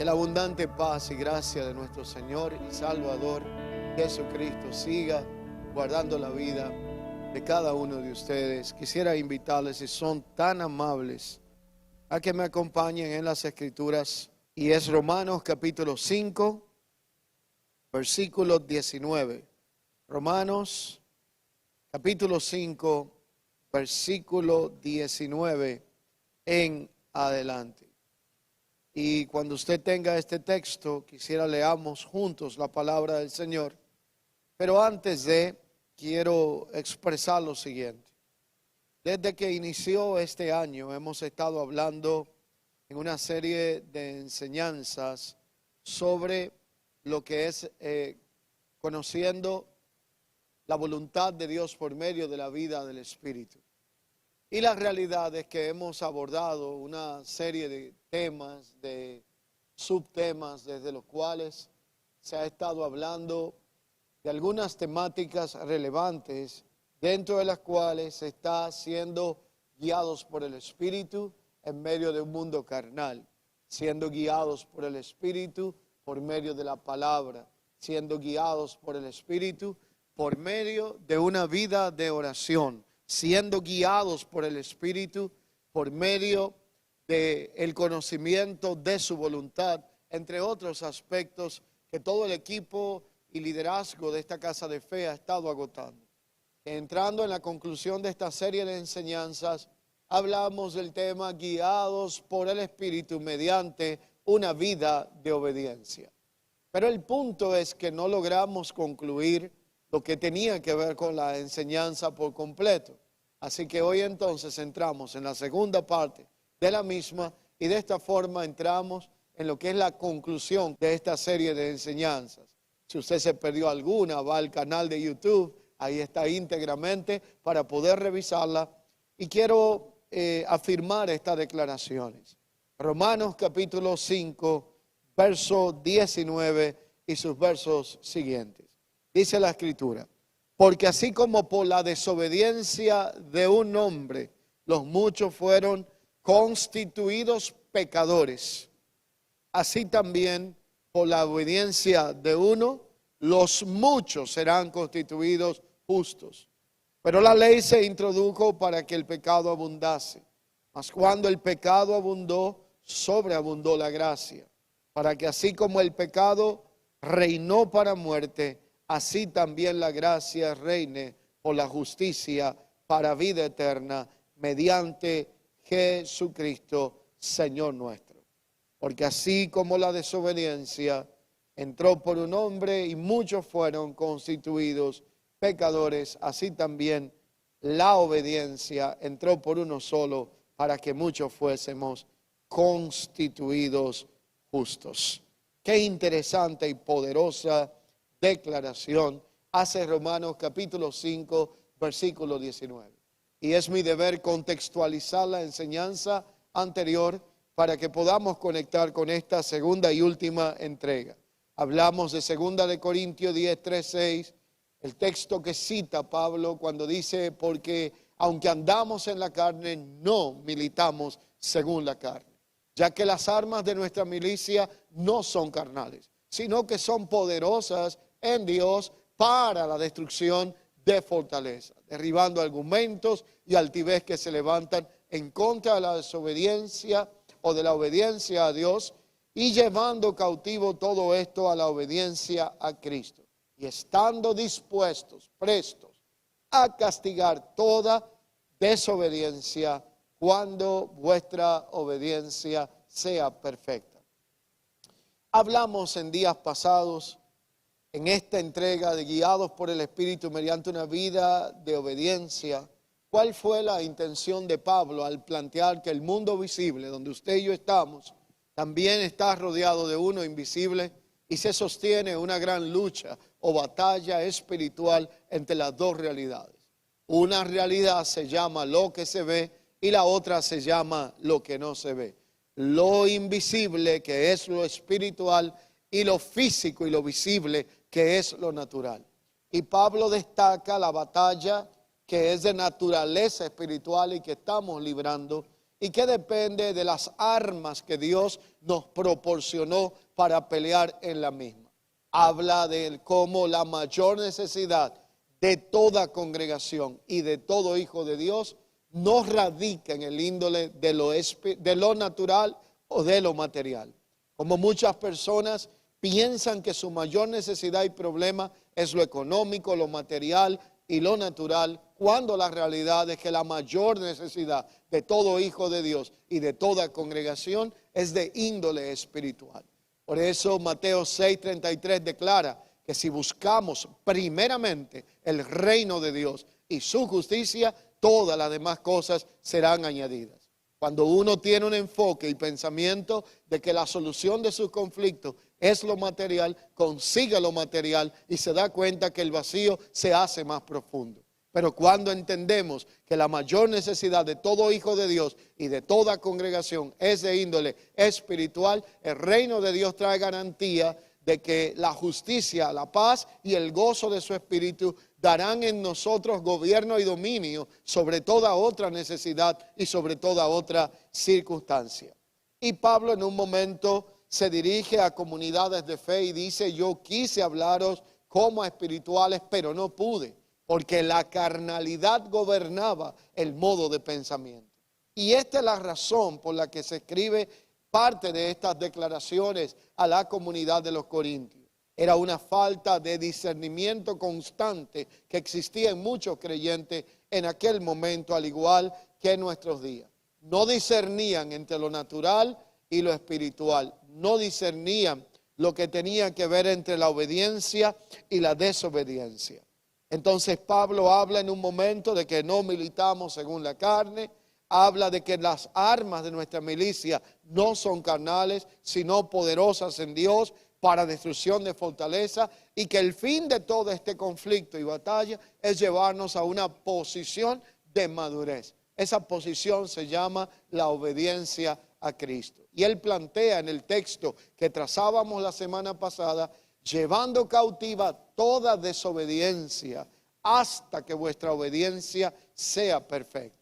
la abundante paz y gracia de nuestro Señor y Salvador Jesucristo siga guardando la vida de cada uno de ustedes. Quisiera invitarles, si son tan amables, a que me acompañen en las Escrituras, y es Romanos capítulo 5, versículo 19. Romanos capítulo 5, versículo 19 en adelante. Y cuando usted tenga este texto, quisiera leamos juntos la palabra del Señor. Pero antes quiero expresar lo siguiente. Desde que inició este año hemos estado hablando en una serie de enseñanzas sobre lo que es conociendo la voluntad de Dios por medio de la vida del Espíritu. Y la realidad es que hemos abordado una serie de temas, de subtemas, desde los cuales se ha estado hablando de algunas temáticas relevantes, dentro de las cuales se está siendo guiados por el Espíritu en medio de un mundo carnal, siendo guiados por el Espíritu por medio de la palabra, siendo guiados por el Espíritu por medio de una vida de oración, siendo guiados por el Espíritu por medio del conocimiento de su voluntad, entre otros aspectos que todo el equipo y liderazgo de esta casa de fe ha estado agotando. Entrando en la conclusión de esta serie de enseñanzas, hablamos del tema guiados por el Espíritu mediante una vida de obediencia. Pero el punto es que no logramos concluir lo que tenía que ver con la enseñanza por completo. Así que hoy entonces entramos en la segunda parte de la misma y de esta forma entramos en lo que es la conclusión de esta serie de enseñanzas. Si usted se perdió alguna, va al canal de YouTube, ahí está íntegramente para poder revisarla. Y quiero afirmar estas declaraciones. Romanos capítulo 5, verso 19 y sus versos siguientes. Dice la Escritura: porque así como por la desobediencia de un hombre los muchos fueron constituidos pecadores, así también por la obediencia de uno los muchos serán constituidos justos. Pero la ley se introdujo para que el pecado abundase, mas cuando el pecado abundó, sobreabundó la gracia, para que así como el pecado reinó para muerte, así también la gracia reine por la justicia para vida eterna mediante Jesucristo, Señor nuestro. Porque así como la desobediencia entró por un hombre y muchos fueron constituidos pecadores, así también la obediencia entró por uno solo para que muchos fuésemos constituidos justos. Qué interesante y poderosa declaración hace Romanos capítulo 5, versículo 19. Y es mi deber contextualizar la enseñanza anterior para que podamos conectar con esta segunda y última entrega. Hablamos de 2 de Corintios 10, 3, 6, el texto que cita Pablo cuando dice: porque aunque andamos en la carne, no militamos según la carne, ya que las armas de nuestra milicia no son carnales, sino que son poderosas en Dios para la destrucción de fortaleza, derribando argumentos y altivez que se levantan en contra de la desobediencia o de la obediencia a Dios, y llevando cautivo todo esto a la obediencia a Cristo, y estando dispuestos, prestos a castigar toda desobediencia cuando vuestra obediencia sea perfecta. Hablamos en días pasados en esta entrega de guiados por el Espíritu mediante una vida de obediencia. ¿Cuál fue la intención de Pablo al plantear que el mundo visible, donde usted y yo estamos, también está rodeado de uno invisible y se sostiene una gran lucha o batalla espiritual entre las dos realidades? Una realidad se llama lo que se ve y la otra se llama lo que no se ve. Lo invisible, que es lo espiritual, y lo físico y lo visible, que es lo natural. Y Pablo destaca la batalla que es de naturaleza espiritual y que estamos librando, y que depende de las armas que Dios nos proporcionó para pelear en la misma. Habla de cómo la mayor necesidad de toda congregación y de todo hijo de Dios no radica en el índole de lo natural o de lo material. Como muchas personas piensan que su mayor necesidad y problema es lo económico, lo material y lo natural, cuando la realidad es que la mayor necesidad de todo hijo de Dios y de toda congregación es de índole espiritual. Por eso Mateo 6:33 declara que si buscamos primeramente el reino de Dios y su justicia, todas las demás cosas serán añadidas. Cuando uno tiene un enfoque y pensamiento de que la solución de sus conflictos es lo material, consigue lo material y se da cuenta que el vacío se hace más profundo. Pero cuando entendemos que la mayor necesidad de todo hijo de Dios y de toda congregación es de índole espiritual, el reino de Dios trae garantía de que la justicia, la paz y el gozo de su espíritu darán en nosotros gobierno y dominio sobre toda otra necesidad y sobre toda otra circunstancia. Y Pablo en un momento se dirige a comunidades de fe y dice: yo quise hablaros como a espirituales, pero no pude, porque la carnalidad gobernaba el modo de pensamiento. Y esta es la razón por la que se escribe parte de estas declaraciones a la comunidad de los Corintios. Era una falta de discernimiento constante que existía en muchos creyentes en aquel momento, al igual que en nuestros días. No discernían entre lo natural y lo espiritual. No discernían lo que tenía que ver entre la obediencia y la desobediencia. Entonces Pablo habla en un momento de que no militamos según la carne. Habla de que las armas de nuestra milicia no son carnales, sino poderosas en Dios para destrucción de fortaleza, y que el fin de todo este conflicto y batalla es llevarnos a una posición de madurez. Esa posición se llama la obediencia a Cristo. Y él plantea en el texto que trazábamos la semana pasada: llevando cautiva toda desobediencia hasta que vuestra obediencia sea perfecta.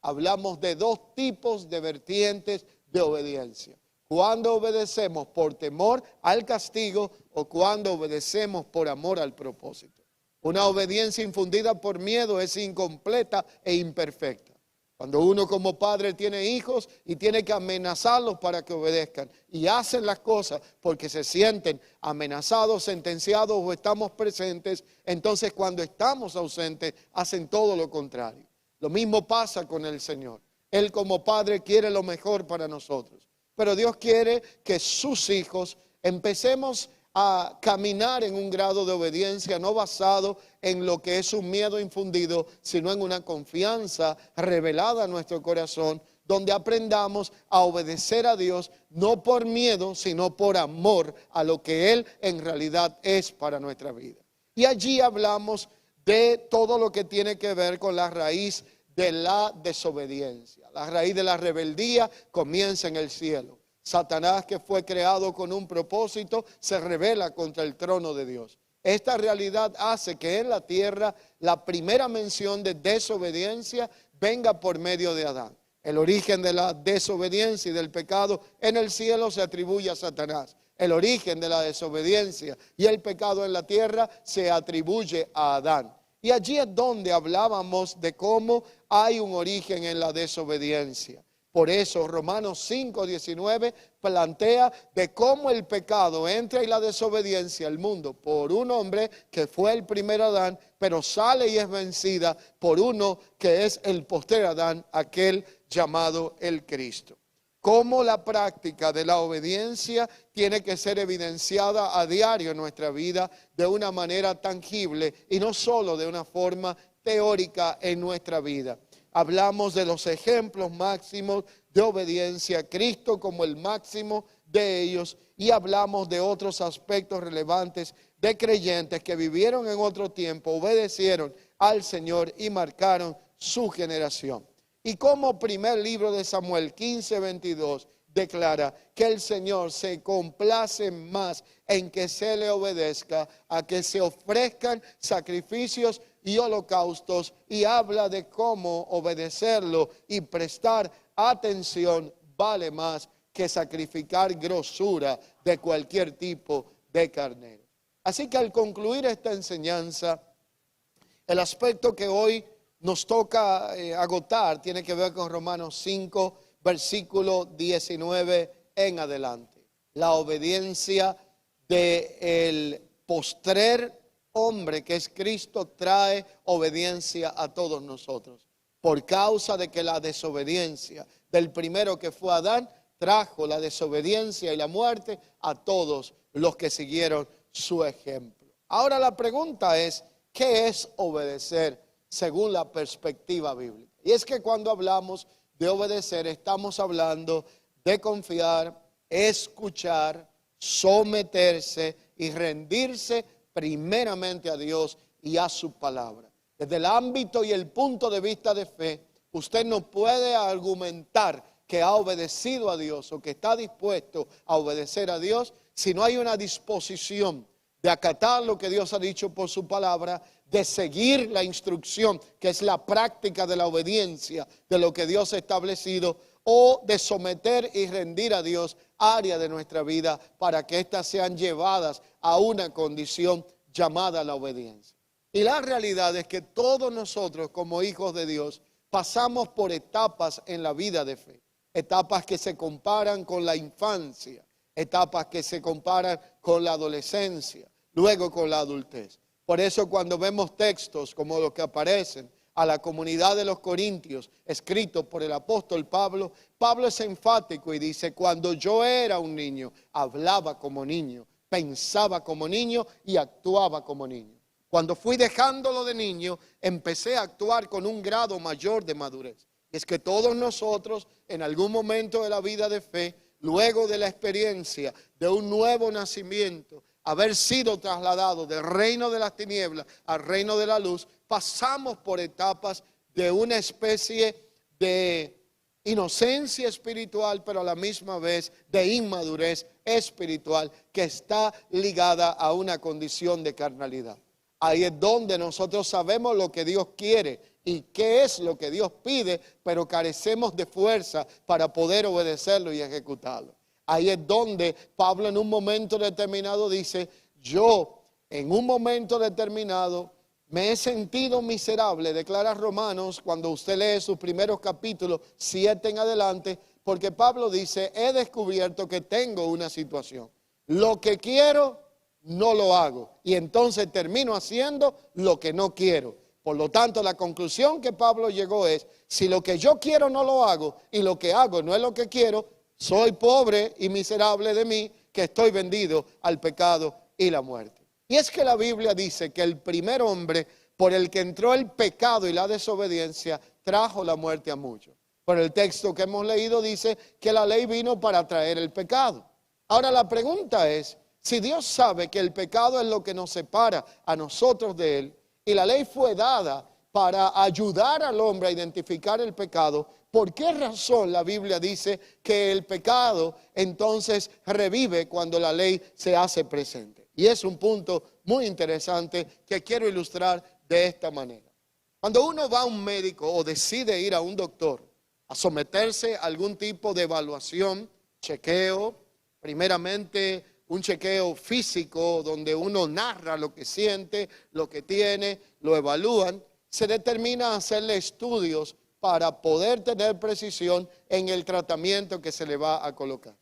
Hablamos de dos tipos de vertientes de obediencia: cuando obedecemos por temor al castigo o cuando obedecemos por amor al propósito. Una obediencia infundida por miedo es incompleta e imperfecta. Cuando uno como padre tiene hijos y tiene que amenazarlos para que obedezcan, y hacen las cosas porque se sienten amenazados, sentenciados o estamos presentes, entonces cuando estamos ausentes hacen todo lo contrario. Lo mismo pasa con el Señor. Él como Padre quiere lo mejor para nosotros. Pero Dios quiere que sus hijos empecemos a caminar en un grado de obediencia no basado en lo que es un miedo infundido, sino en una confianza revelada en nuestro corazón, donde aprendamos a obedecer a Dios no por miedo, sino por amor a lo que Él en realidad es para nuestra vida. Y allí hablamos de todo lo que tiene que ver con la raíz de la desobediencia. La raíz de la rebeldía comienza en el cielo. Satanás, que fue creado con un propósito, se rebela contra el trono de Dios. Esta realidad hace que en la tierra la primera mención de desobediencia venga por medio de Adán. El origen de la desobediencia y del pecado en el cielo se atribuye a Satanás. El origen de la desobediencia y el pecado en la tierra se atribuye a Adán. Y allí es donde hablábamos de cómo hay un origen en la desobediencia. Por eso Romanos 5:19 plantea de cómo el pecado entra y la desobediencia al mundo por un hombre que fue el primer Adán, pero sale y es vencida por uno que es el postrer Adán, aquel llamado el Cristo. Cómo la práctica de la obediencia tiene que ser evidenciada a diario en nuestra vida de una manera tangible y no solo de una forma teórica en nuestra vida. Hablamos de los ejemplos máximos de obediencia a Cristo como el máximo de ellos, y hablamos de otros aspectos relevantes de creyentes que vivieron en otro tiempo, obedecieron al Señor y marcaron su generación. Y como primer libro de Samuel 15:22 declara que el Señor se complace más en que se le obedezca a que se ofrezcan sacrificios y holocaustos, y habla de cómo obedecerlo y prestar atención vale más que sacrificar grosura de cualquier tipo de carnero. Así que al concluir esta enseñanza, el aspecto que hoy nos toca agotar tiene que ver con Romanos 5, versículo 19 en adelante. La obediencia del postrer hombre que es Cristo trae obediencia a todos nosotros. Por causa de que la desobediencia del primero que fue Adán trajo la desobediencia y la muerte a todos los que siguieron su ejemplo. Ahora la pregunta es, ¿qué es obedecer según la perspectiva bíblica? Y es que cuando hablamos de obedecer estamos hablando de confiar, escuchar, someterse y rendirse primeramente a Dios y a su palabra. Desde el ámbito y el punto de vista de fe, usted no puede argumentar que ha obedecido a Dios o que está dispuesto a obedecer a Dios si no hay una disposición de acatar lo que Dios ha dicho por su palabra, de seguir la instrucción, que es la práctica de la obediencia de lo que Dios ha establecido, o de someter y rendir a Dios áreas de nuestra vida para que éstas sean llevadas a una condición llamada la obediencia. Y la realidad es que todos nosotros como hijos de Dios pasamos por etapas en la vida de fe, etapas que se comparan con la infancia, etapas que se comparan con la adolescencia, luego con la adultez. Por eso cuando vemos textos como los que aparecen a la comunidad de los Corintios, escritos por el apóstol Pablo, Pablo es enfático y dice, cuando yo era un niño, hablaba como niño, pensaba como niño y actuaba como niño. Cuando fui dejándolo de niño, empecé a actuar con un grado mayor de madurez. Y es que todos nosotros, en algún momento de la vida de fe, luego de la experiencia de un nuevo nacimiento, haber sido trasladado del reino de las tinieblas al reino de la luz, pasamos por etapas de una especie de inocencia espiritual, pero a la misma vez de inmadurez espiritual que está ligada a una condición de carnalidad. Ahí es donde nosotros sabemos lo que Dios quiere y qué es lo que Dios pide, pero carecemos de fuerza para poder obedecerlo y ejecutarlo. Ahí es donde Pablo en un momento determinado dice, yo en un momento determinado me he sentido miserable, declara Romanos cuando usted lee sus primeros capítulos 7 en adelante, porque Pablo dice, he descubierto que tengo una situación. Lo que quiero, no lo hago. Y entonces termino haciendo lo que no quiero. Por lo tanto, la conclusión que Pablo llegó es, si lo que yo quiero no lo hago y lo que hago no es lo que quiero, soy pobre y miserable de mí, que estoy vendido al pecado y la muerte. Y es que la Biblia dice que el primer hombre por el que entró el pecado y la desobediencia trajo la muerte a muchos. Por el texto que hemos leído dice que la ley vino para traer el pecado. Ahora la pregunta es, si Dios sabe que el pecado es lo que nos separa a nosotros de Él, y la ley fue dada para ayudar al hombre a identificar el pecado, ¿por qué razón la Biblia dice que el pecado entonces revive cuando la ley se hace presente? Y es un punto muy interesante que quiero ilustrar de esta manera. Cuando uno va a un médico o decide ir a un doctor a someterse a algún tipo de evaluación, chequeo, primeramente un chequeo físico donde uno narra lo que siente, lo que tiene, lo evalúan, se determina hacerle estudios para poder tener precisión en el tratamiento que se le va a colocar.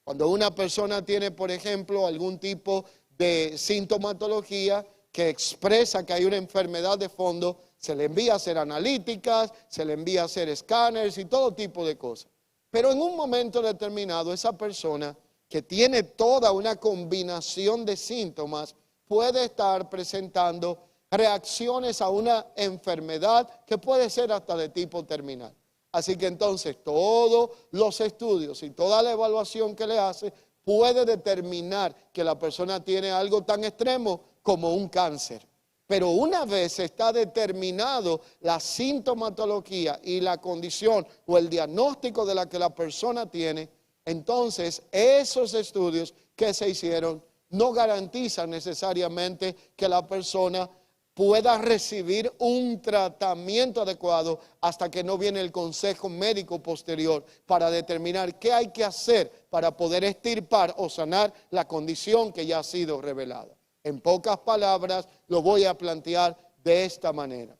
Cuando una persona tiene, por ejemplo, algún tipo de sintomatología que expresa que hay una enfermedad de fondo, se le envía a hacer analíticas, se le envía a hacer escáneres y todo tipo de cosas. Pero en un momento determinado, esa persona que tiene toda una combinación de síntomas puede estar presentando reacciones a una enfermedad que puede ser hasta de tipo terminal. Así que entonces todos los estudios y toda la evaluación que le hace puede determinar que la persona tiene algo tan extremo como un cáncer. Pero una vez está determinado la sintomatología y la condición o el diagnóstico de la que la persona tiene, entonces esos estudios que se hicieron no garantizan necesariamente que la persona pueda recibir un tratamiento adecuado hasta que no viene el consejo médico posterior para determinar qué hay que hacer para poder extirpar o sanar la condición que ya ha sido revelada. En pocas palabras, lo voy a plantear de esta manera.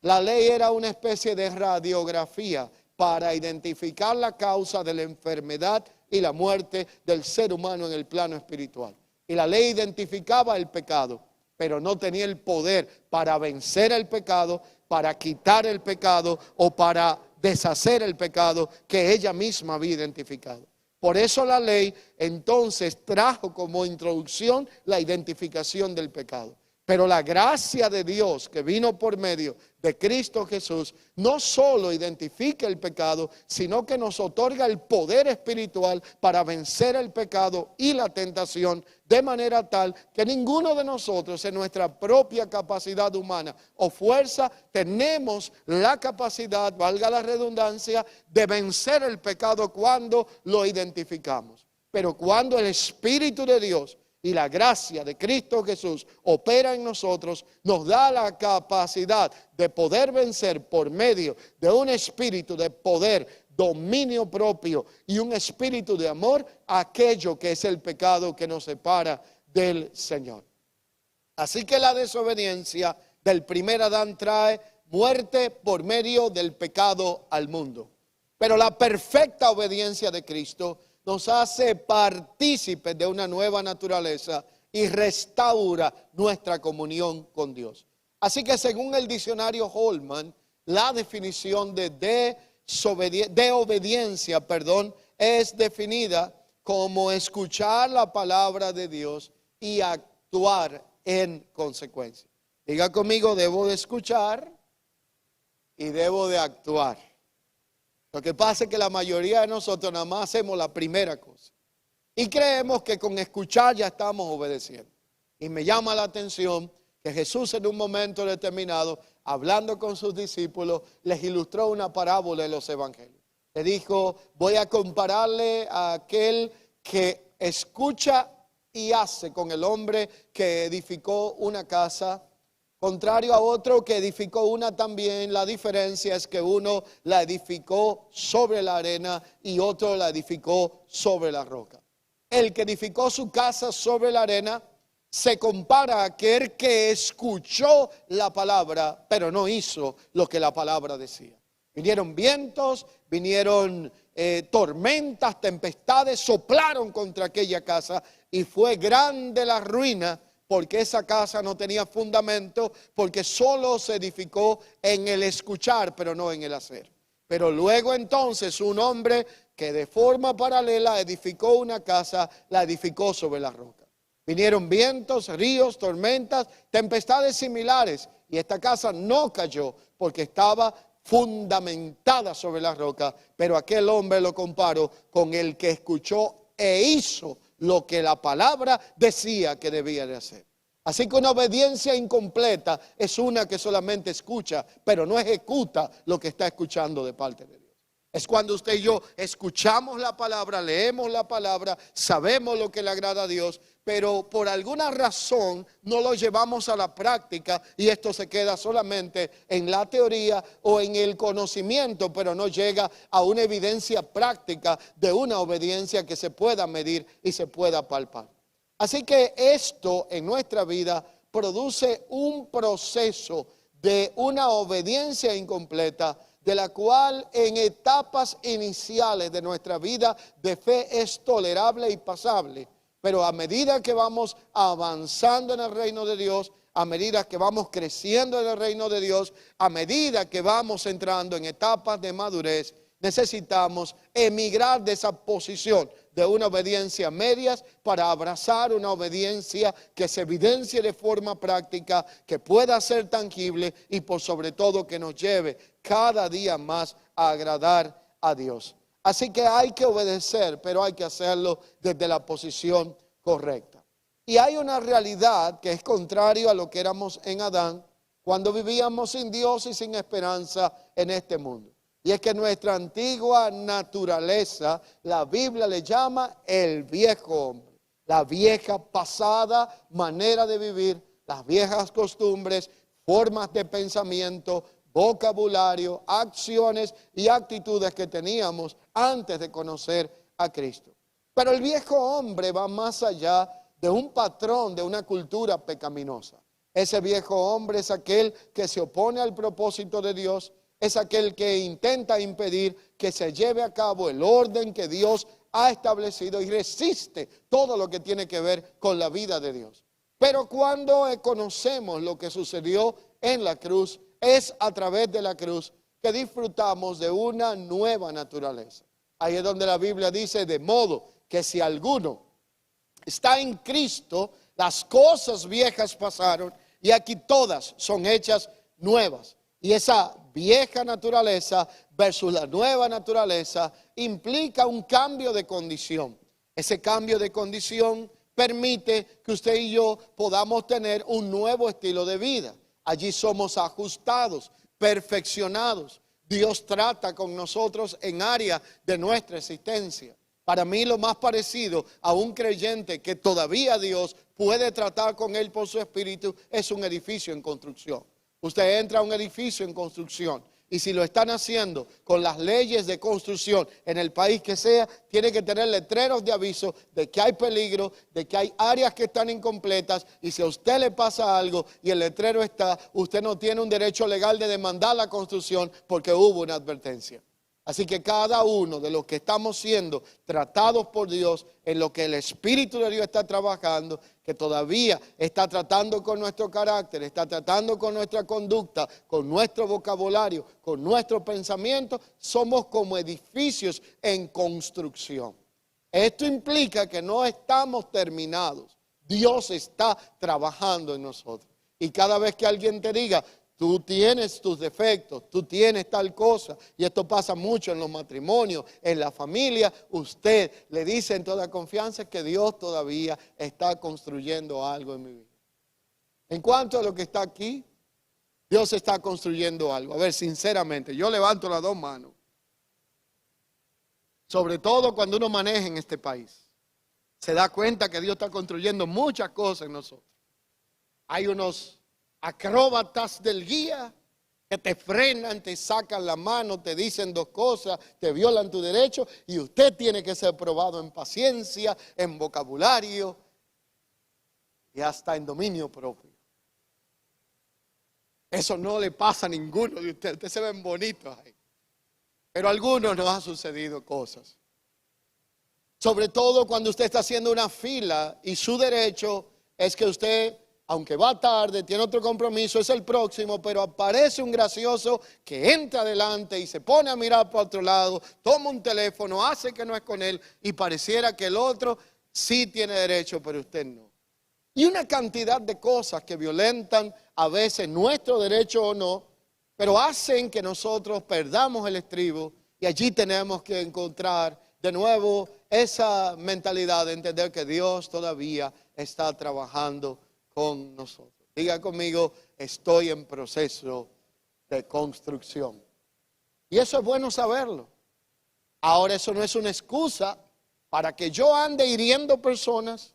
La ley era una especie de radiografía para identificar la causa de la enfermedad y la muerte del ser humano en el plano espiritual. Y la ley identificaba el pecado, pero no tenía el poder para vencer el pecado, para quitar el pecado o para deshacer el pecado que ella misma había identificado. Por eso la ley entonces trajo como introducción la identificación del pecado. Pero la gracia de Dios que vino por medio de Cristo Jesús no solo identifica el pecado, sino que nos otorga el poder espiritual para vencer el pecado y la tentación de manera tal que ninguno de nosotros en nuestra propia capacidad humana o fuerza tenemos la capacidad, valga la redundancia, de vencer el pecado cuando lo identificamos. Pero cuando el Espíritu de Dios y la gracia de Cristo Jesús opera en nosotros, nos da la capacidad de poder vencer por medio de un espíritu de poder, dominio propio y un espíritu de amor, aquello que es el pecado que nos separa del Señor. Así que la desobediencia del primer Adán trae muerte por medio del pecado al mundo. Pero la perfecta obediencia de Cristo nos hace partícipes de una nueva naturaleza y restaura nuestra comunión con Dios. Así que según el diccionario Holman, la definición de obediencia, es definida como escuchar la palabra de Dios y actuar en consecuencia. Diga conmigo, debo de escuchar y debo de actuar. Lo que pasa es que la mayoría de nosotros nada más hacemos la primera cosa y creemos que con escuchar ya estamos obedeciendo. Y me llama la atención que Jesús en un momento determinado, hablando con sus discípulos, les ilustró una parábola en los evangelios. Le dijo, voy a compararle a aquel que escucha y hace con el hombre que edificó una casa, contrario a otro que edificó una también. La diferencia es que uno la edificó sobre la arena y otro la edificó sobre la roca. El que edificó su casa sobre la arena se compara a aquel que escuchó la palabra, pero no hizo lo que la palabra decía. Vinieron vientos, vinieron tormentas, tempestades, soplaron contra aquella casa y fue grande la ruina, porque esa casa no tenía fundamento, porque solo se edificó en el escuchar, pero no en el hacer. Pero luego entonces un hombre que de forma paralela edificó una casa, la edificó sobre la roca. Vinieron vientos, ríos, tormentas, tempestades similares, y esta casa no cayó porque estaba fundamentada sobre la roca, pero aquel hombre lo comparó con el que escuchó e hizo lo que la palabra decía que debía de hacer. Así que una obediencia incompleta es una que solamente escucha, pero no ejecuta lo que está escuchando de parte de Dios. Es cuando usted y yo escuchamos la palabra, leemos la palabra, sabemos lo que le agrada a Dios, pero por alguna razón no lo llevamos a la práctica y esto se queda solamente en la teoría o en el conocimiento, pero no llega a una evidencia práctica de una obediencia que se pueda medir y se pueda palpar. Así que esto en nuestra vida produce un proceso de una obediencia incompleta, de la cual en etapas iniciales de nuestra vida de fe es tolerable y pasable. Pero a medida que vamos avanzando en el reino de Dios, a medida que vamos creciendo en el reino de Dios, a medida que vamos entrando en etapas de madurez, necesitamos emigrar de esa posición de una obediencia a medias para abrazar una obediencia que se evidencie de forma práctica, que pueda ser tangible y por sobre todo que nos lleve cada día más a agradar a Dios. Así que hay que obedecer, pero hay que hacerlo desde la posición correcta. Y hay una realidad que es contrario a lo que éramos en Adán, cuando vivíamos sin Dios y sin esperanza en este mundo. Y es que nuestra antigua naturaleza, la Biblia le llama el viejo hombre, la vieja pasada manera de vivir, las viejas costumbres, formas de pensamiento, vocabulario, acciones y actitudes que teníamos antes de conocer a Cristo. Pero el viejo hombre va más allá de un patrón, de una cultura pecaminosa. Ese viejo hombre es aquel que se opone al propósito de Dios, es aquel que intenta impedir que se lleve a cabo el orden que Dios ha establecido y resiste todo lo que tiene que ver con la vida de Dios. Pero cuando conocemos lo que sucedió en la cruz, es a través de la cruz que disfrutamos de una nueva naturaleza. Ahí es donde la Biblia dice, de modo que si alguno está en Cristo, las cosas viejas pasaron y aquí todas son hechas nuevas. Y esa vieja naturaleza versus la nueva naturaleza implica un cambio de condición. Ese cambio de condición permite que usted y yo podamos tener un nuevo estilo de vida. Allí somos ajustados, perfeccionados. Dios trata con nosotros en áreas de nuestra existencia. Para mí lo más parecido a un creyente que todavía Dios puede tratar con él por su espíritu es un edificio en construcción. Usted entra a un edificio en construcción y si lo están haciendo con las leyes de construcción en el país que sea, tiene que tener letreros de aviso de que hay peligro, de que hay áreas que están incompletas y si a usted le pasa algo y el letrero está, usted no tiene un derecho legal de demandar la construcción porque hubo una advertencia. Así que cada uno de los que estamos siendo tratados por Dios en lo que el Espíritu de Dios está trabajando, que todavía está tratando con nuestro carácter, está tratando con nuestra conducta, con nuestro vocabulario, con nuestro pensamiento, somos como edificios en construcción. Esto implica que no estamos terminados. Dios está trabajando en nosotros. Y cada vez que alguien te diga, tú tienes tus defectos, tú tienes tal cosa, y esto pasa mucho en los matrimonios, en la familia, usted le dice en toda confianza que Dios todavía está construyendo algo en mi vida. En cuanto a lo que está aquí, Dios está construyendo algo. A ver, sinceramente, yo levanto las dos manos. Sobre todo cuando uno maneja en este país, se da cuenta que Dios está construyendo muchas cosas en nosotros. Hay unos acróbatas del guía que te frenan, te sacan la mano, te dicen dos cosas, te violan tu derecho y usted tiene que ser probado en paciencia, en vocabulario y hasta en dominio propio. Eso no le pasa a ninguno de ustedes. Ustedes se ven bonitos ahí. Pero a algunos nos ha sucedido cosas. Sobre todo cuando usted está haciendo una fila y su derecho es que usted, aunque va tarde, tiene otro compromiso, es el próximo, pero aparece un gracioso que entra adelante y se pone a mirar para otro lado, toma un teléfono, hace que no es con él y pareciera que el otro sí tiene derecho, pero usted no. Y una cantidad de cosas que violentan a veces nuestro derecho o no, pero hacen que nosotros perdamos el estribo y allí tenemos que encontrar de nuevo esa mentalidad de entender que Dios todavía está trabajando con nosotros. Diga conmigo, estoy en proceso de construcción. Y eso es bueno saberlo. Ahora eso no es una excusa para que yo ande hiriendo personas,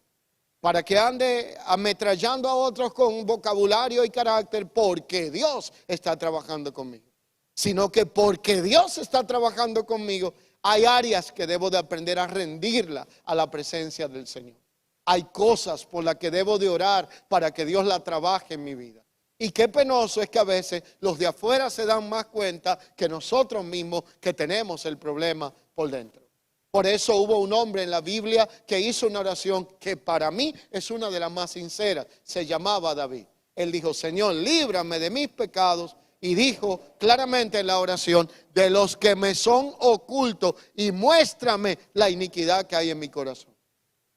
para que ande ametrallando a otros con vocabulario y carácter, porque Dios está trabajando conmigo. Sino que porque Dios está trabajando conmigo, hay áreas que debo de aprender a rendirla a la presencia del Señor. Hay cosas por las que debo de orar para que Dios la trabaje en mi vida. Y qué penoso es que a veces los de afuera se dan más cuenta que nosotros mismos que tenemos el problema por dentro. Por eso hubo un hombre en la Biblia que hizo una oración que para mí es una de las más sinceras. Se llamaba David. Él dijo, Señor, líbrame de mis pecados. Y dijo claramente en la oración, de los que me son ocultos y muéstrame la iniquidad que hay en mi corazón.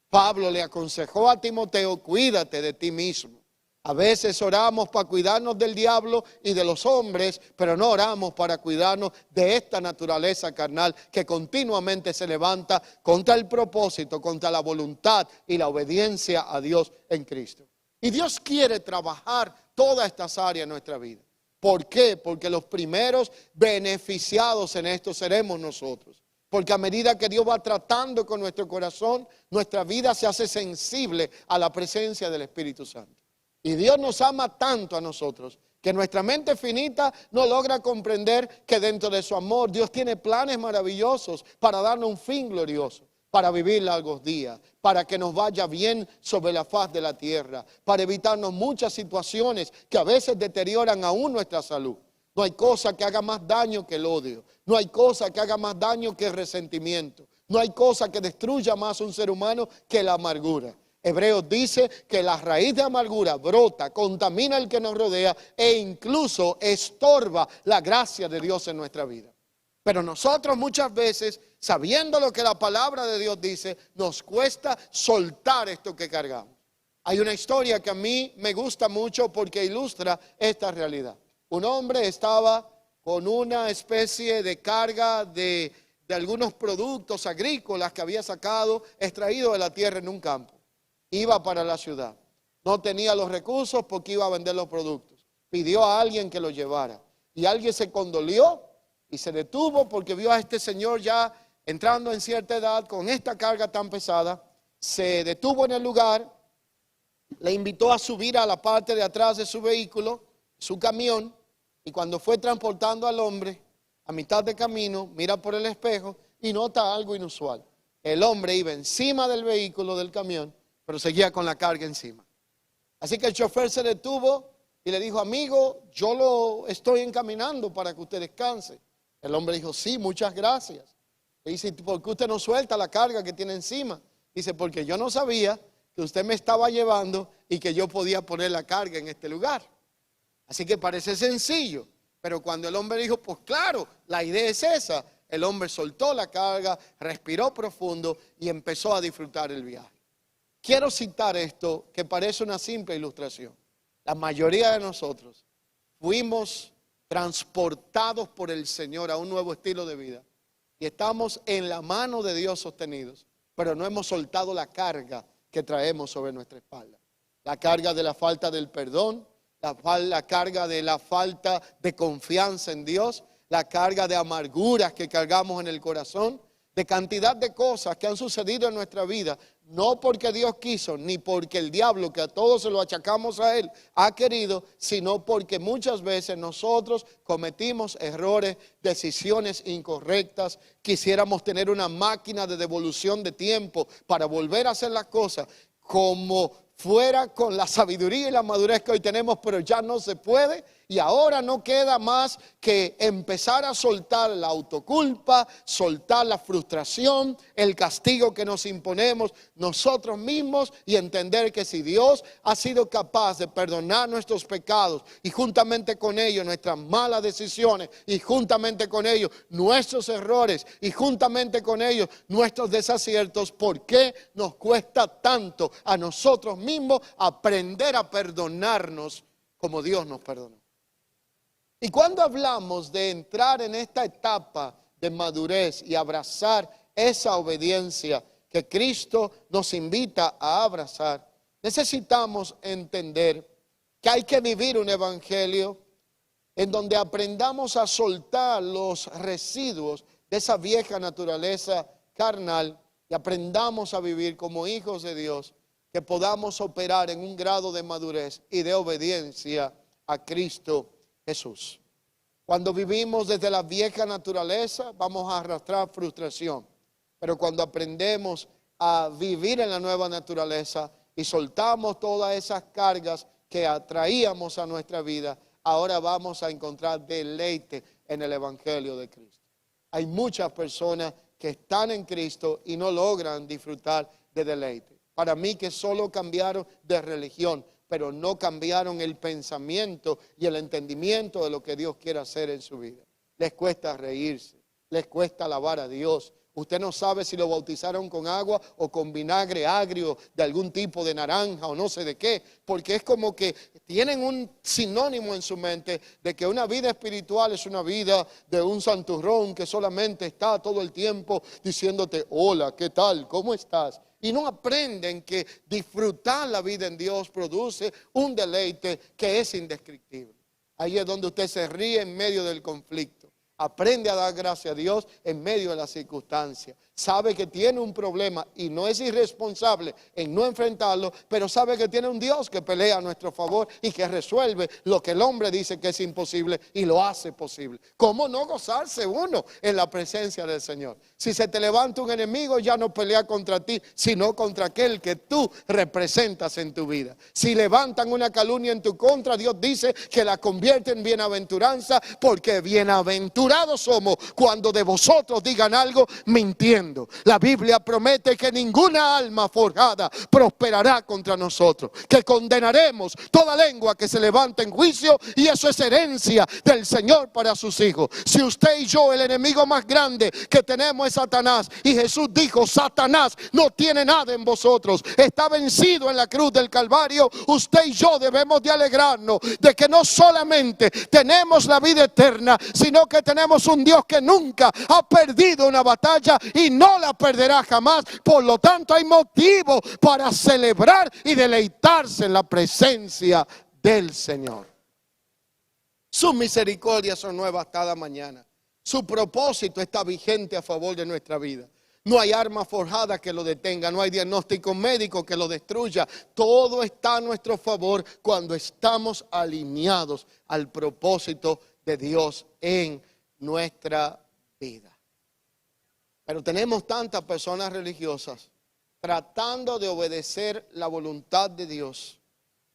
Pablo le aconsejó a Timoteo, cuídate de ti mismo. A veces oramos para cuidarnos del diablo y de los hombres, pero no oramos para cuidarnos de esta naturaleza carnal que continuamente se levanta contra el propósito, contra la voluntad y la obediencia a Dios en Cristo. Y Dios quiere trabajar todas estas áreas en nuestra vida. ¿Por qué? Porque los primeros beneficiados en esto seremos nosotros. Porque a medida que Dios va tratando con nuestro corazón, nuestra vida se hace sensible a la presencia del Espíritu Santo. Y Dios nos ama tanto a nosotros Que nuestra mente finita no logra comprender que dentro de su amor Dios tiene planes maravillosos para darnos un fin glorioso, para vivir largos días, para que nos vaya bien sobre la faz de la tierra, para evitarnos muchas situaciones que a veces deterioran aún nuestra salud. No hay cosa que haga más daño que el odio, no hay cosa que haga más daño que el resentimiento, no hay cosa que destruya más a un ser humano que la amargura. Hebreos dice que la raíz de amargura brota, contamina el que nos rodea e incluso estorba la gracia de Dios en nuestra vida. Pero nosotros muchas veces, sabiendo lo que la palabra de Dios dice, nos cuesta soltar esto que cargamos. Hay una historia que a mí me gusta mucho porque ilustra esta realidad. Un hombre estaba con una especie de carga de algunos productos agrícolas que había sacado, extraído de la tierra en un campo. Iba para la ciudad. No tenía los recursos porque iba a vender los productos. Pidió a alguien que lo llevara. Y alguien se condolió y se detuvo porque vio a este señor ya entrando en cierta edad con esta carga tan pesada. Se detuvo en el lugar, le invitó a subir a la parte de atrás de su vehículo, su camión, y cuando fue transportando al hombre, a mitad de camino, mira por el espejo y nota algo inusual. El hombre iba encima del vehículo, del camión, pero seguía con la carga encima. Así que el chofer se detuvo y le dijo: amigo, yo lo estoy encaminando para que usted descanse. El hombre dijo: sí, muchas gracias. Le dice: ¿por qué usted no suelta la carga que tiene encima? Dice: porque yo no sabía que usted me estaba llevando y que yo podía poner la carga en este lugar. Así que parece sencillo, pero cuando el hombre dijo: pues claro, la idea es esa, el hombre soltó la carga, respiró profundo y empezó a disfrutar el viaje. Quiero citar esto que parece una simple ilustración. La mayoría de nosotros fuimos transportados por el Señor a un nuevo estilo de vida y estamos en la mano de Dios sostenidos, pero no hemos soltado la carga que traemos sobre nuestra espalda. La carga de la falta del perdón, la carga de la falta de confianza en Dios, la carga de amarguras que cargamos en el corazón, de cantidad de cosas que han sucedido en nuestra vida, no porque Dios quiso, ni porque el diablo, que a todos se lo achacamos a él, ha querido, sino porque muchas veces nosotros cometimos errores, decisiones incorrectas. Quisiéramos tener una máquina de devolución de tiempo para volver a hacer las cosas como fuera, con la sabiduría y la madurez que hoy tenemos, pero ya no se puede. Y ahora no queda más que empezar a soltar la autoculpa, soltar la frustración, el castigo que nos imponemos nosotros mismos y entender que si Dios ha sido capaz de perdonar nuestros pecados y juntamente con ellos nuestras malas decisiones y juntamente con ellos nuestros errores y juntamente con ellos nuestros desaciertos, ¿por qué nos cuesta tanto a nosotros mismos aprender a perdonarnos como Dios nos perdonó? Y cuando hablamos de entrar en esta etapa de madurez y abrazar esa obediencia que Cristo nos invita a abrazar, necesitamos entender que hay que vivir un evangelio en donde aprendamos a soltar los residuos de esa vieja naturaleza carnal y aprendamos a vivir como hijos de Dios, que podamos operar en un grado de madurez y de obediencia a Cristo Jesús. Cuando vivimos desde la vieja naturaleza, vamos a arrastrar frustración. Pero cuando aprendemos a vivir en la nueva naturaleza y soltamos todas esas cargas que atraíamos a nuestra vida, ahora vamos a encontrar deleite en el evangelio de Cristo. Hay muchas personas que están en Cristo y no logran disfrutar de deleite. Para mí, que solo cambiaron de religión, pero no cambiaron el pensamiento y el entendimiento de lo que Dios quiere hacer en su vida. Les cuesta reírse, les cuesta alabar a Dios. Usted no sabe si lo bautizaron con agua o con vinagre agrio de algún tipo de naranja o no sé de qué, porque es como que tienen un sinónimo en su mente de que una vida espiritual es una vida de un santurrón que solamente está todo el tiempo diciéndote: hola, ¿qué tal? ¿Cómo estás? Y no aprenden que disfrutar la vida en Dios produce un deleite que es indescriptible. Ahí es donde usted se ríe en medio del conflicto. Aprende a dar gracias a Dios en medio de las circunstancias. sabe que tiene un problema y no es irresponsable en no enfrentarlo, pero sabe que tiene un Dios que pelea a nuestro favor y que resuelve lo que el hombre dice que es imposible y lo hace posible. ¿Cómo no gozarse uno en la presencia del Señor? Si se te levanta un enemigo, ya no pelea contra ti, sino contra aquel que tú representas en tu vida. Si levantan una calumnia en tu contra, Dios dice que la convierte en bienaventuranza, porque bienaventurados somos cuando de vosotros digan algo mintiendo. La Biblia promete que ninguna alma forjada prosperará contra nosotros, que condenaremos toda lengua que se levante en juicio, y eso es herencia del Señor para sus hijos. Si usted y yo, el enemigo más grande que tenemos es Satanás, y Jesús dijo: Satanás no tiene nada en vosotros, está vencido en la cruz del Calvario. Usted y yo debemos de alegrarnos de que no solamente tenemos la vida eterna, sino que tenemos un Dios que nunca ha perdido una batalla y no la perderá jamás. Por lo tanto, hay motivo para celebrar y deleitarse en la presencia del Señor. Sus misericordias son nuevas cada mañana. Su propósito está vigente a favor de nuestra vida. No hay arma forjada que lo detenga, no hay diagnóstico médico que lo destruya. Todo está a nuestro favor cuando estamos alineados al propósito de Dios en nuestra vida. Pero tenemos tantas personas religiosas tratando de obedecer la voluntad de Dios,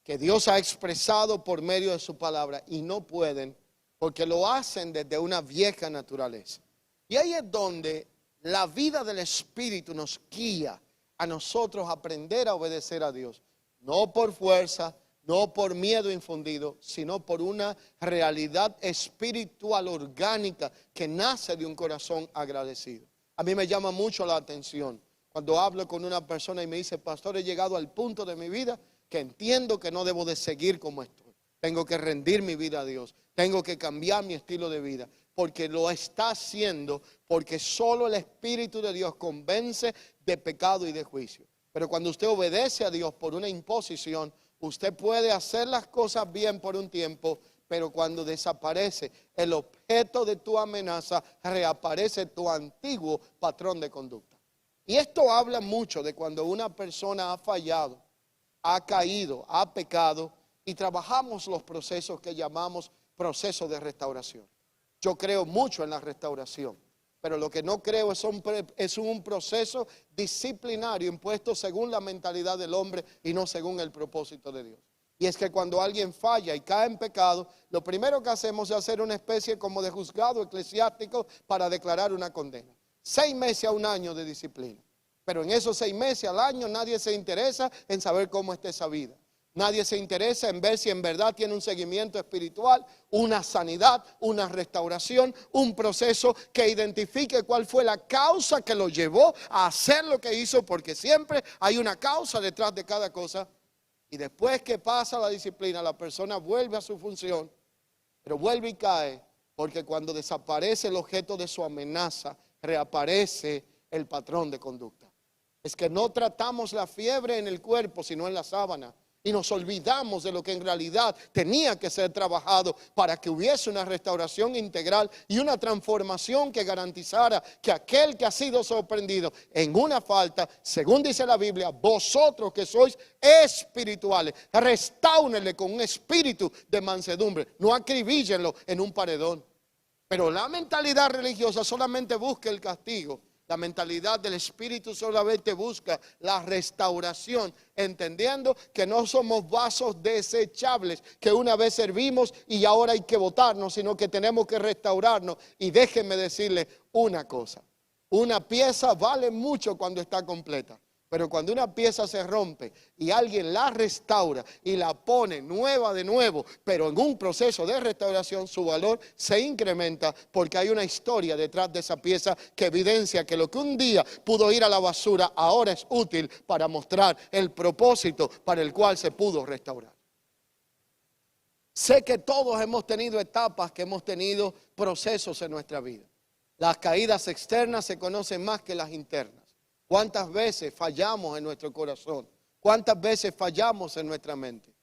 que Dios ha expresado por medio de su palabra, y no pueden, porque lo hacen desde una vieja naturaleza. Y ahí es donde la vida del Espíritu nos guía a nosotros a aprender a obedecer a Dios. No por fuerza, no por miedo infundido, sino por una realidad espiritual orgánica que nace de un corazón agradecido. A mí me llama mucho la atención cuando hablo con una persona y me dice: pastor, he llegado al punto de mi vida que entiendo que no debo de seguir como estoy. Tengo que rendir mi vida a Dios. Tengo que cambiar mi estilo de vida. Porque lo está haciendo, porque solo el Espíritu de Dios convence de pecado y de juicio. Pero cuando usted obedece a Dios por una imposición, usted puede hacer las cosas bien por un tiempo, pero cuando desaparece el objeto de tu amenaza, reaparece tu antiguo patrón de conducta. Y esto habla mucho de cuando una persona ha fallado, ha caído, ha pecado, y trabajamos los procesos que llamamos procesos de restauración. Yo creo mucho en la restauración, pero lo que no creo es un proceso disciplinario impuesto según la mentalidad del hombre y no según el propósito de Dios. Y es que cuando alguien falla y cae en pecado, lo primero que hacemos es hacer una especie como de juzgado eclesiástico para declarar una condena. 6 meses a un año de disciplina. Pero en esos 6 meses al año nadie se interesa en saber cómo está esa vida. Nadie se interesa en ver si en verdad tiene un seguimiento espiritual, una sanidad, una restauración, un proceso que identifique cuál fue la causa que lo llevó a hacer lo que hizo, porque siempre hay una causa detrás de cada cosa. Y después que pasa la disciplina, la persona vuelve a su función, pero vuelve y cae, porque cuando desaparece el objeto de su amenaza, reaparece el patrón de conducta. Es que no tratamos la fiebre en el cuerpo, sino en la sábana. Y nos olvidamos de lo que en realidad tenía que ser trabajado para que hubiese una restauración integral y una transformación que garantizara que aquel que ha sido sorprendido en una falta, según dice la Biblia, vosotros que sois espirituales, restáurenle con un espíritu de mansedumbre, no acribíllenlo en un paredón. Pero la mentalidad religiosa solamente busca el castigo. La mentalidad del Espíritu solamente busca la restauración, entendiendo que no somos vasos desechables que una vez servimos y ahora hay que botarnos, sino que tenemos que restaurarnos. Y déjenme decirle una cosa: una pieza vale mucho cuando está completa, pero cuando una pieza se rompe y alguien la restaura y la pone nueva de nuevo, pero en un proceso de restauración, su valor se incrementa porque hay una historia detrás de esa pieza que evidencia que lo que un día pudo ir a la basura ahora es útil para mostrar el propósito para el cual se pudo restaurar. Sé que todos hemos tenido etapas, que hemos tenido procesos en nuestra vida. Las caídas externas se conocen más que las internas. ¿Cuántas veces fallamos en nuestro corazón? ¿Cuántas veces fallamos en nuestra mente?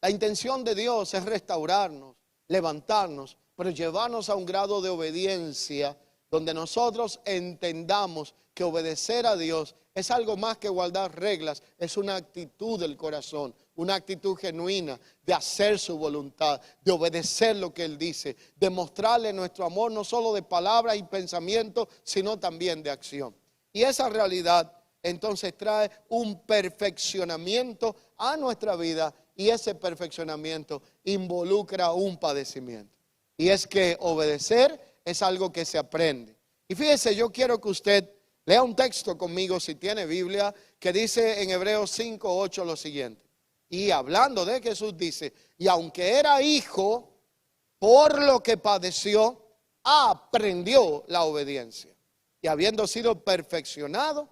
La intención de Dios es restaurarnos, levantarnos, pero llevarnos a un grado de obediencia donde nosotros entendamos que obedecer a Dios es algo más que guardar reglas, es una actitud del corazón, una actitud genuina de hacer su voluntad, de obedecer lo que Él dice, de mostrarle nuestro amor no solo de palabras y pensamientos, sino también de acción. Y esa realidad entonces trae un perfeccionamiento a nuestra vida, y ese perfeccionamiento involucra un padecimiento. Y es que obedecer es algo que se aprende. Y fíjese, yo quiero que usted lea un texto conmigo, si tiene Biblia, que dice en Hebreos 5:8 lo siguiente. Y hablando de Jesús dice, y aunque era hijo, por lo que padeció, aprendió la obediencia. Y habiendo sido perfeccionado,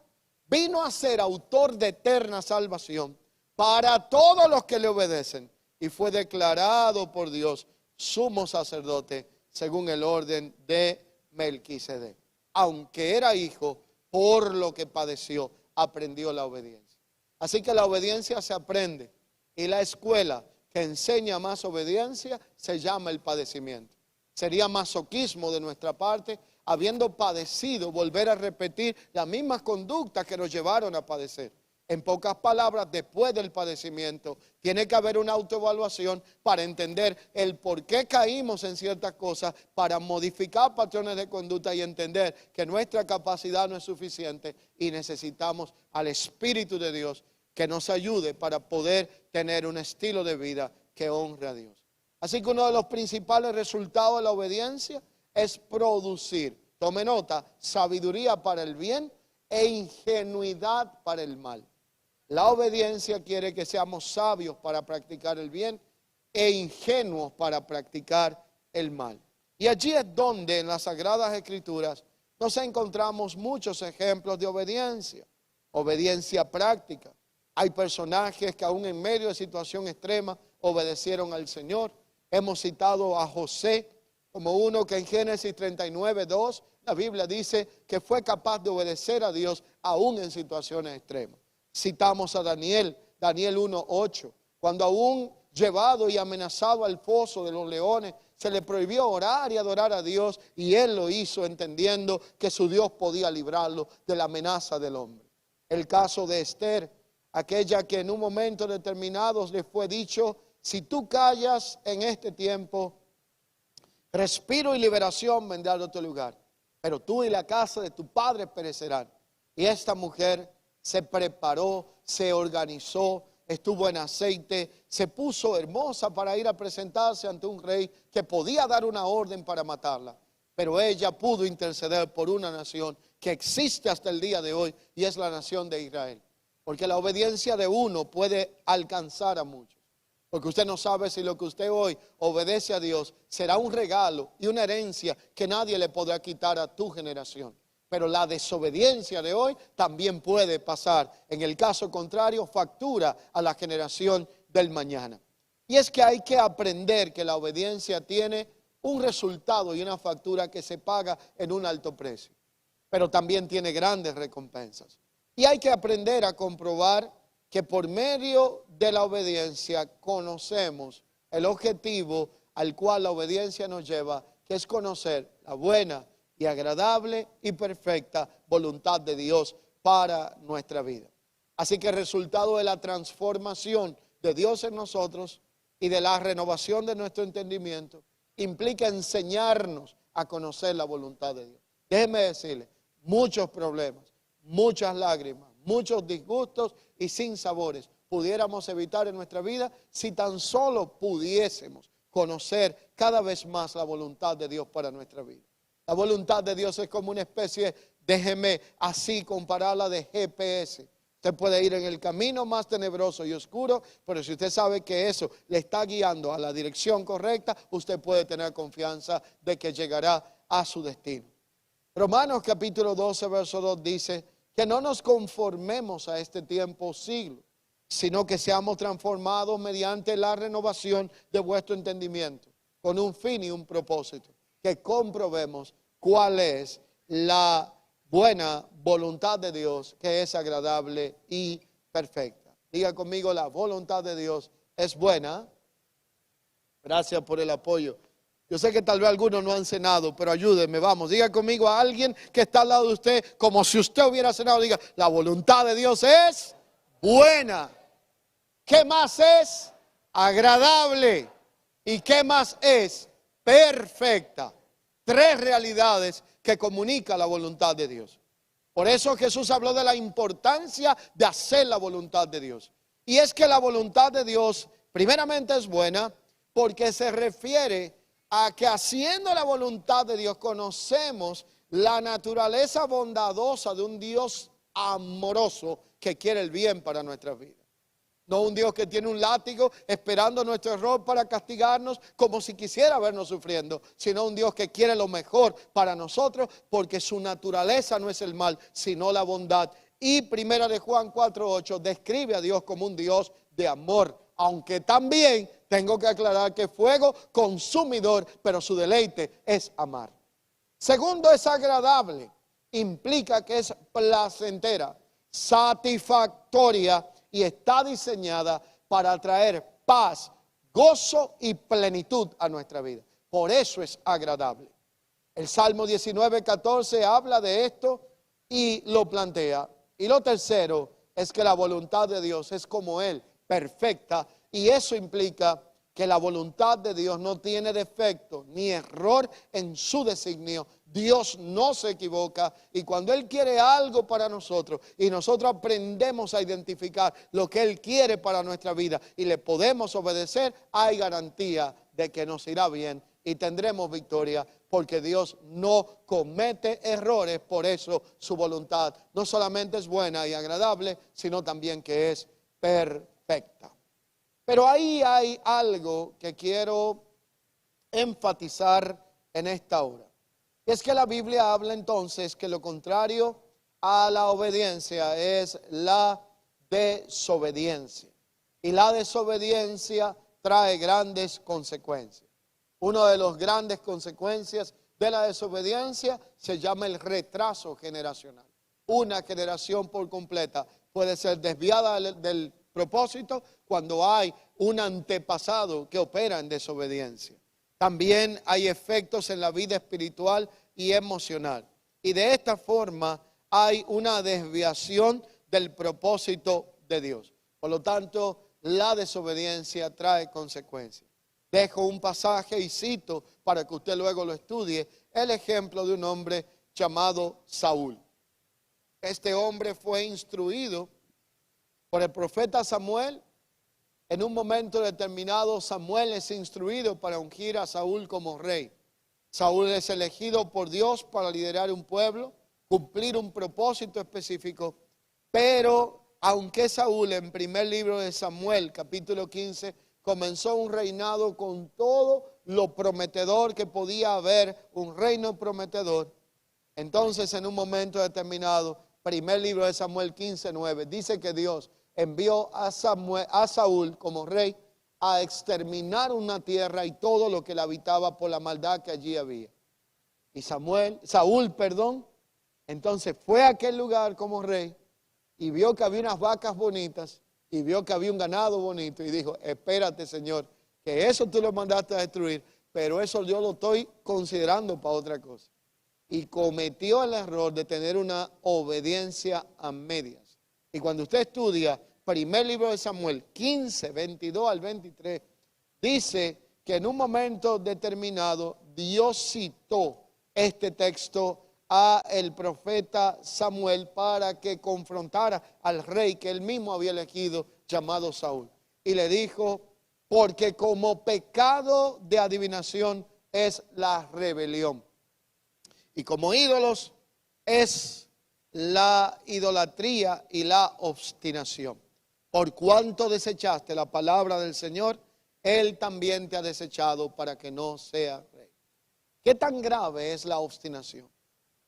vino a ser autor de eterna salvación para todos los que le obedecen. Y fue declarado por Dios sumo sacerdote según el orden de Melquisedec. Aunque era hijo, por lo que padeció, aprendió la obediencia. Así que la obediencia se aprende, y la escuela que enseña más obediencia se llama el padecimiento. Sería masoquismo de nuestra parte, habiendo padecido, volver a repetir las mismas conductas que nos llevaron a padecer. En pocas palabras, después del padecimiento, tiene que haber una autoevaluación para entender el por qué caímos en ciertas cosas, para modificar patrones de conducta y entender que nuestra capacidad no es suficiente y necesitamos al Espíritu de Dios que nos ayude para poder tener un estilo de vida que honre a Dios. Así que uno de los principales resultados de la obediencia es producir, tome nota, sabiduría para el bien e ingenuidad para el mal. La obediencia quiere que seamos sabios para practicar el bien e ingenuos para practicar el mal. Y allí es donde en las Sagradas Escrituras nos encontramos muchos ejemplos de obediencia, obediencia práctica. Hay personajes que aún en medio de situación extrema obedecieron al Señor. Hemos citado a José como uno que en Génesis 39:2 la Biblia dice que fue capaz de obedecer a Dios aún en situaciones extremas. Citamos a Daniel 1:8, cuando aún llevado y amenazado al foso de los leones, se le prohibió orar y adorar a Dios, y él lo hizo entendiendo que su Dios podía librarlo de la amenaza del hombre. El caso de Esther, aquella que en un momento determinado le fue dicho, si tú callas en este tiempo, respiro y liberación vendrá de otro lugar, pero tú y la casa de tu padre perecerán. Y esta mujer se preparó, se organizó, estuvo en aceite, se puso hermosa para ir a presentarse ante un rey que podía dar una orden para matarla. Pero ella pudo interceder por una nación que existe hasta el día de hoy, y es la nación de Israel. Porque la obediencia de uno puede alcanzar a muchos. Porque usted no sabe si lo que usted hoy obedece a Dios será un regalo y una herencia que nadie le podrá quitar a tu generación. Pero la desobediencia de hoy también puede pasar. En el caso contrario, factura a la generación del mañana. Y es que hay que aprender que la obediencia tiene un resultado y una factura que se paga en un alto precio. Pero también tiene grandes recompensas. Y hay que aprender a comprobar que por medio de la obediencia conocemos el objetivo al cual la obediencia nos lleva, que es conocer la buena y agradable y perfecta voluntad de Dios para nuestra vida. Así que el resultado de la transformación de Dios en nosotros y de la renovación de nuestro entendimiento implica enseñarnos a conocer la voluntad de Dios. Déjeme decirle, muchos problemas, muchas lágrimas, muchos disgustos y sinsabores pudiéramos evitar en nuestra vida si tan solo pudiésemos conocer cada vez más la voluntad de Dios para nuestra vida. La voluntad de Dios es como una especie, déjeme así compararla, de GPS. Usted puede ir en el camino más tenebroso y oscuro, pero si usted sabe que eso le está guiando a la dirección correcta, usted puede tener confianza de que llegará a su destino. Romanos capítulo 12, verso 2 dice que no nos conformemos a este tiempo o siglo, sino que seamos transformados mediante la renovación de vuestro entendimiento, con un fin y un propósito, que comprobemos cuál es la buena voluntad de Dios, que es agradable y perfecta. Diga conmigo, la voluntad de Dios es buena. Gracias por el apoyo. Yo sé que tal vez algunos no han cenado, pero ayúdenme, vamos, diga conmigo a alguien que está al lado de usted, como si usted hubiera cenado, diga, la voluntad de Dios es buena. ¿Qué más es? Agradable. ¿Y qué más es? Perfecta. Tres realidades que comunica la voluntad de Dios. Por eso Jesús habló de la importancia de hacer la voluntad de Dios. Y es que la voluntad de Dios primeramente es buena porque se refiere a que haciendo la voluntad de Dios conocemos la naturaleza bondadosa de un Dios amoroso que quiere el bien para nuestras vidas. No un Dios que tiene un látigo esperando nuestro error para castigarnos como si quisiera vernos sufriendo, sino un Dios que quiere lo mejor para nosotros porque su naturaleza no es el mal, sino la bondad. Y primera de Juan 4:8 describe a Dios como un Dios de amor, aunque también tengo que aclarar que es fuego consumidor, pero su deleite es amar. Segundo, es agradable, implica que es placentera, satisfactoria y está diseñada para traer paz, gozo y plenitud a nuestra vida. Por eso es agradable. El Salmo 19:14 habla de esto y lo plantea. Y lo tercero es que la voluntad de Dios es como Él, perfecta, y eso implica que la voluntad de Dios no tiene defecto ni error en su designio. Dios no se equivoca y cuando Él quiere algo para nosotros y nosotros aprendemos a identificar lo que Él quiere para nuestra vida y le podemos obedecer, hay garantía de que nos irá bien y tendremos victoria porque Dios no comete errores. Por eso su voluntad no solamente es buena y agradable, sino también que es perfecta. Pero ahí hay algo que quiero enfatizar en esta hora. Es que la Biblia habla entonces que lo contrario a la obediencia es la desobediencia. Y la desobediencia trae grandes consecuencias. Una de las grandes consecuencias de la desobediencia se llama el retraso generacional. Una generación por completa puede ser desviada del propósito cuando hay un antepasado que opera en desobediencia. También hay efectos en la vida espiritual y emocional. Y de esta forma hay una desviación del propósito de Dios. Por lo tanto, la desobediencia trae consecuencias. Dejo un pasaje y cito para que usted luego lo estudie, el ejemplo de un hombre llamado Saúl. Este hombre fue instruido por el profeta Samuel. En un momento determinado, Samuel es instruido para ungir a Saúl como rey. Saúl es elegido por Dios para liderar un pueblo, cumplir un propósito específico. Pero aunque Saúl en primer libro de Samuel, capítulo 15, comenzó un reinado con todo lo prometedor que podía haber, un reino prometedor, entonces en un momento determinado, primer libro de Samuel 15:9, dice que Dios envió a Saúl como rey a exterminar una tierra y todo lo que la habitaba por la maldad que allí había. Y Saúl, entonces fue a aquel lugar como rey y vio que había unas vacas bonitas y vio que había un ganado bonito y dijo, espérate Señor, que eso tú lo mandaste a destruir, pero eso yo lo estoy considerando para otra cosa. Y cometió el error de tener una obediencia a medias. Y cuando usted estudia primer libro de Samuel 15, 22 al 23, dice que en un momento determinado Dios citó este texto a el profeta Samuel para que confrontara al rey que él mismo había elegido llamado Saúl. Y le dijo, porque como pecado de adivinación es la rebelión. Y como ídolos es la idolatría y la obstinación. Por cuanto desechaste la palabra del Señor, Él también te ha desechado para que no sea rey. ¿Qué tan grave es la obstinación?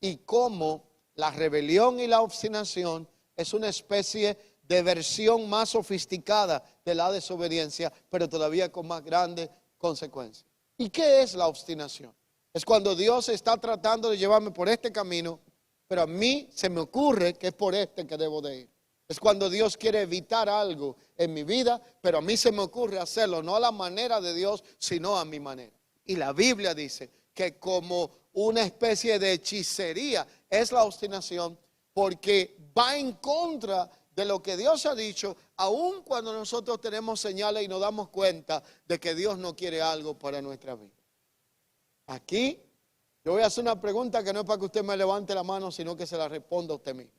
Y cómo la rebelión y la obstinación es una especie de versión más sofisticada de la desobediencia, pero todavía con más grandes consecuencias. ¿Y qué es la obstinación? Es cuando Dios está tratando de llevarme por este camino, pero a mí se me ocurre que es por este que debo de ir. Es cuando Dios quiere evitar algo en mi vida, pero a mí se me ocurre hacerlo, no a la manera de Dios, sino a mi manera. Y la Biblia dice que como una especie de hechicería es la obstinación, porque va en contra de lo que Dios ha dicho, aun cuando nosotros tenemos señales y nos damos cuenta de que Dios no quiere algo para nuestra vida. Aquí yo voy a hacer una pregunta que no es para que usted me levante la mano, sino que se la responda a usted mismo.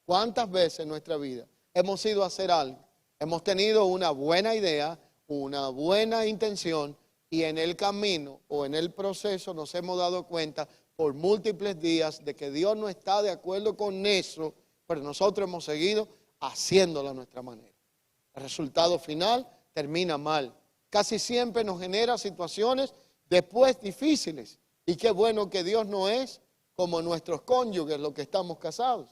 ¿Cuántas veces en nuestra vida hemos ido a hacer algo? Hemos tenido una buena idea, una buena intención, y en el camino o en el proceso nos hemos dado cuenta por múltiples días de que Dios no está de acuerdo con eso, pero nosotros hemos seguido haciéndolo a nuestra manera. El resultado final termina mal. Casi siempre nos genera situaciones después difíciles. Y qué bueno que Dios no es como nuestros cónyuges, los que estamos casados.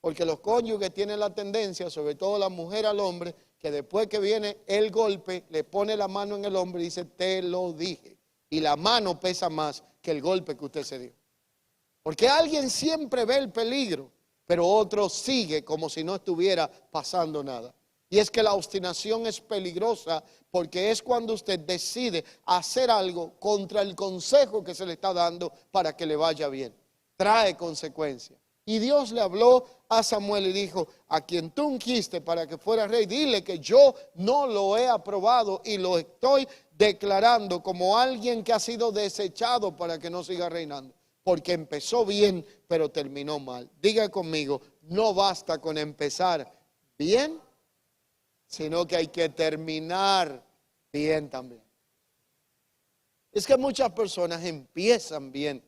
Porque los cónyuges tienen la tendencia, sobre todo la mujer al hombre, que después que viene el golpe, le pone la mano en el hombro y dice, te lo dije. Y la mano pesa más que el golpe que usted se dio. Porque alguien siempre ve el peligro, pero otro sigue como si no estuviera pasando nada. Y es que la obstinación es peligrosa porque es cuando usted decide hacer algo contra el consejo que se le está dando para que le vaya bien. Trae consecuencias. Y Dios le habló a Samuel y dijo, a quien tú ungiste para que fuera rey, dile que yo no lo he aprobado y lo estoy declarando como alguien que ha sido desechado para que no siga reinando. Porque empezó bien, pero terminó mal. Diga conmigo, no basta con empezar bien, sino que hay que terminar bien también. Es que muchas personas empiezan bien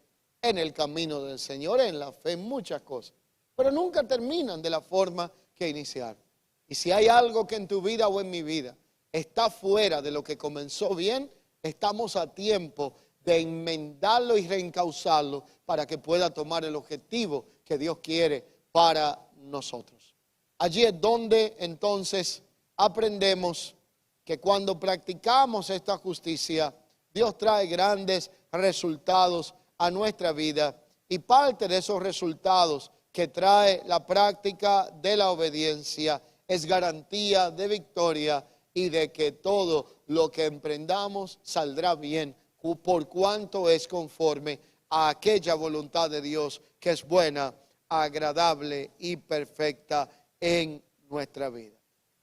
en el camino del Señor, en la fe, en muchas cosas, pero nunca terminan de la forma que iniciaron. Y si hay algo que en tu vida o en mi vida está fuera de lo que comenzó bien, estamos a tiempo de enmendarlo y reencauzarlo para que pueda tomar el objetivo que Dios quiere para nosotros. Allí es donde entonces aprendemos que cuando practicamos esta justicia, Dios trae grandes resultados a nuestra vida, y parte de esos resultados que trae la práctica de la obediencia es garantía de victoria y de que todo lo que emprendamos saldrá bien, por cuanto es conforme a aquella voluntad de Dios que es buena, agradable y perfecta en nuestra vida.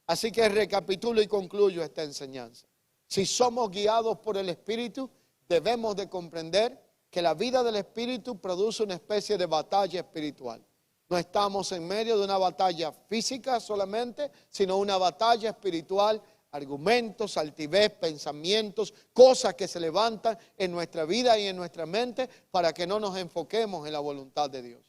Así que recapitulo y concluyo esta enseñanza. Si somos guiados por el Espíritu, debemos de comprender que la vida del Espíritu produce una especie de batalla espiritual. No estamos en medio de una batalla física solamente, sino una batalla espiritual, argumentos, altivez, pensamientos, cosas que se levantan en nuestra vida y en nuestra mente para que no nos enfoquemos en la voluntad de Dios.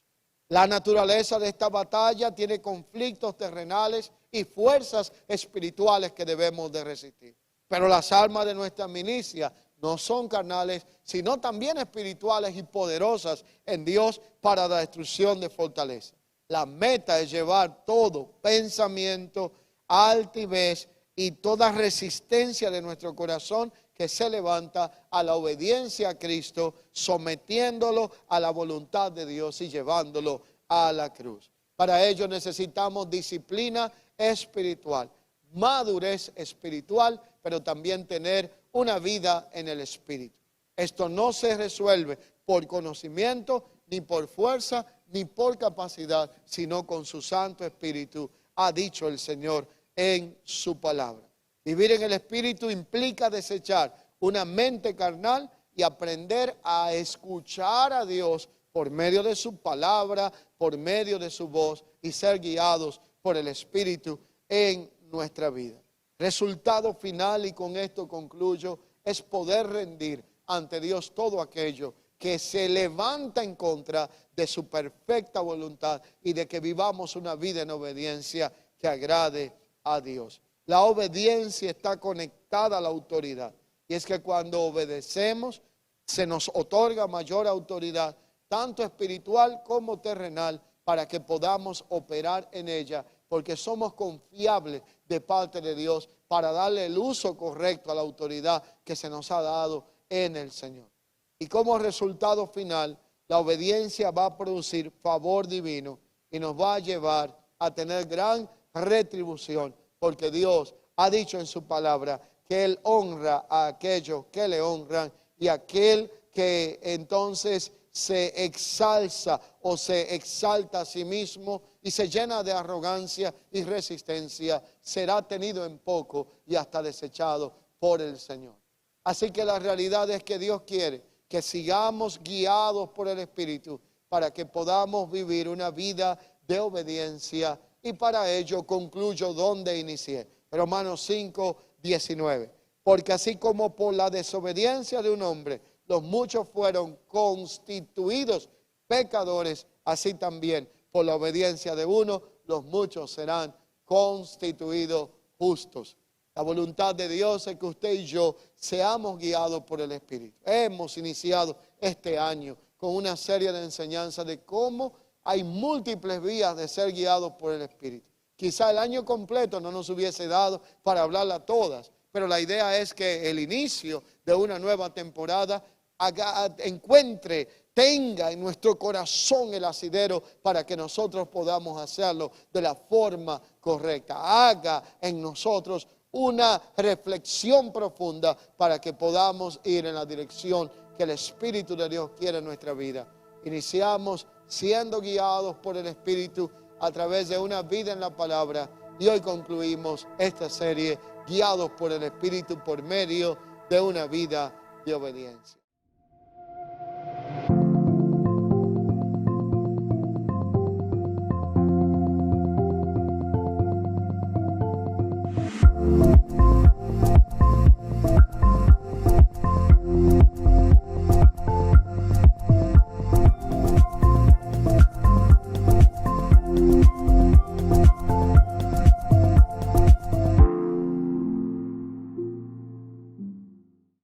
La naturaleza de esta batalla tiene conflictos terrenales y fuerzas espirituales que debemos de resistir. Pero las armas de nuestra milicia no son carnales, sino también espirituales y poderosas en Dios para la destrucción de fortaleza. La meta es llevar todo pensamiento, altivez y toda resistencia de nuestro corazón que se levanta a la obediencia a Cristo, sometiéndolo a la voluntad de Dios y llevándolo a la cruz. Para ello necesitamos disciplina espiritual, madurez espiritual, pero también tener una vida en el Espíritu. Esto no se resuelve por conocimiento, ni por fuerza, ni por capacidad, sino con su Santo Espíritu, ha dicho el Señor en su palabra. Vivir en el Espíritu implica desechar una mente carnal y aprender a escuchar a Dios por medio de su palabra, por medio de su voz y ser guiados por el Espíritu en nuestra vida. Resultado final, y con esto concluyo, es poder rendir ante Dios todo aquello que se levanta en contra de su perfecta voluntad y de que vivamos una vida en obediencia que agrade a Dios. La obediencia está conectada a la autoridad. Y es que cuando obedecemos, se nos otorga mayor autoridad, tanto espiritual como terrenal, para que podamos operar en ella, porque somos confiables de parte de Dios para darle el uso correcto a la autoridad que se nos ha dado en el Señor. Y como resultado final, la obediencia va a producir favor divino y nos va a llevar a tener gran retribución, porque Dios ha dicho en su palabra que Él honra a aquellos que le honran y aquel que entonces se exalza o se exalta a sí mismo y se llena de arrogancia y resistencia, será tenido en poco y hasta desechado por el Señor. Así que la realidad es que Dios quiere que sigamos guiados por el Espíritu para que podamos vivir una vida de obediencia, y para ello concluyo donde inicié. Romanos 5, 19. Porque así como por la desobediencia de un hombre los muchos fueron constituidos pecadores, así también por la obediencia de uno los muchos serán constituidos justos. La voluntad de Dios es que usted y yo seamos guiados por el Espíritu. Hemos iniciado este año con una serie de enseñanzas de cómo hay múltiples vías de ser guiados por el Espíritu. Quizá el año completo no nos hubiese dado para hablarlas todas, pero la idea es que el inicio de una nueva temporada tenga en nuestro corazón el asidero para que nosotros podamos hacerlo de la forma correcta. Haga en nosotros una reflexión profunda para que podamos ir en la dirección que el Espíritu de Dios quiere en nuestra vida. Iniciamos siendo guiados por el Espíritu a través de una vida en la palabra, y hoy concluimos esta serie guiados por el Espíritu por medio de una vida de obediencia.